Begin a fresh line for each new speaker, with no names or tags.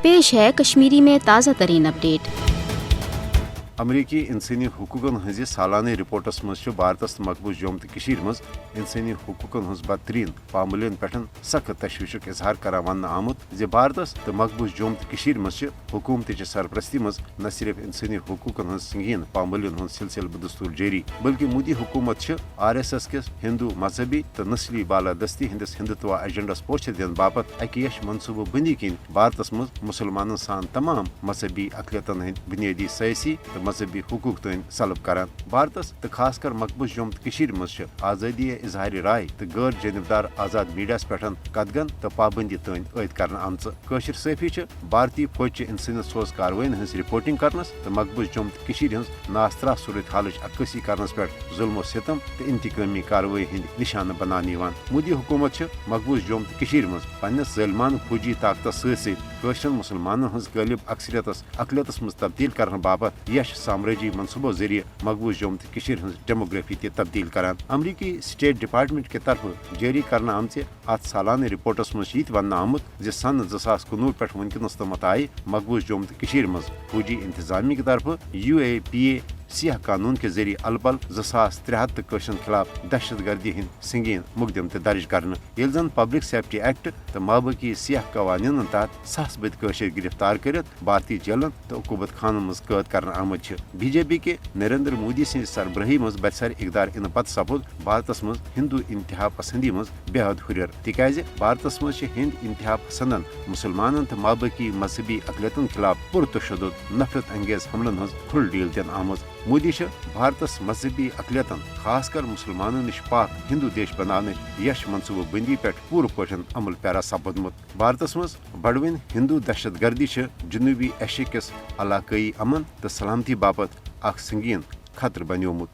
पेश है कश्मीरी में ताज़ा तरीन अपडेट।
अमरीकी इंसानी हुकूकन हज सालाना रिपोर्टस मज भारतस मकबूज जोम तो मज इंसानी हुकूकन हज बदतरीन पामलियन पे सख्त तशवीशुक इजहार करान वन आमुत भारतस तो मकबूज जोम तो मज हुकूमत सरपरस्ती मज न सिर्फ इंसानी हुकूकन हज संगीन पामलियन हज सिलसिल बदस्तूर जारी बल्कि मोदी हुकूमत RSS किस हिंदू मजहबी तो नस्ली बालादस्ती हंदिस हिंदुत्व एजेंडस पोछ दिन बापत अकेश मनसूबह बंदी किन भारतस मज मुसलमान सान तमाम मजहबी अकलियतन हंद बुनियादी सयासी तो मजहबी हुकूक तन सलब करान भारतस तो खासकर मकबूज जोम तो मज आज़ादी इजहार राय तो गैर जानबदार आज़ाद मीडियास पे कदगन तो पाबंदी तन ऐद कर आमचर सैफी भारतीय फौज इंसानी सोज कार्रवाइन हज रिपोर्टिंग करनस तो मकबूज जोम तो हज नास्त्रा सूरत हाल अक्सी करनस पे जुल्म सितम तो इंतकामी कार्रवाई हंद निशान बनान मोदी हुकूमत मकबूज जोम तो मज पन्नस ज़ालिमान फौजी ताकत सैर मुसलमान हज गालिब अक्सरियतस अकलियतस मज तब्दील करने बाबत यश साम्राज्य मनसूबों जरिए मकबूज जोम तो हज डेमोग्राफी तब्दील करान अमरीकी स्टेट डिपार्टमेंट के तरफ जारी करना आमचे अत सालाना रिपोर्टस मज वन आमुत सन 2019 पे वनकस तमत आय मकबूज जोम तो मज फौजी इंतजामी की तरफ UAPA सियाह कानून के जरिए अलबल 2073 खिलाफ दहशत गर्दी हंद संगीन मुकदम दर्ज कर जन पब्लिक सेफ्टी एक्ट तो माबकी सियाह कवानीन तहत सास बद गिरफ्तार कर भारतीय जेलन तो उकूबत खानन मज कैद कर आमद BJP के नरेंद्र मोदी सद सरबराही मज बरसर इकदार इन पत सपुद भारतस मज हिंदू इंतहा पसंदी मज बेहद हुर तिकाज भारतस मज हिंद इंतहा पसंदन मुसलमान तो माबकी मजहबी अकलियतन खिलाफ पुरतशद्दुद नफरत अंगेज हमलन हज खुल डील दिन आमद मोदी भारतस मजहबी अकलियतन खासकर मुसलमानों निश पाक हिंदू देश बनाने यश मनसूबह बंदी पे पूर पन अमल पैरा सपदमुत भारतस मज बड़वन हिंदू दहशत गर्दी जनूबी एशिया किस इलाकई अमन तो सलामती बापत संगीन खतर बनियोमुत।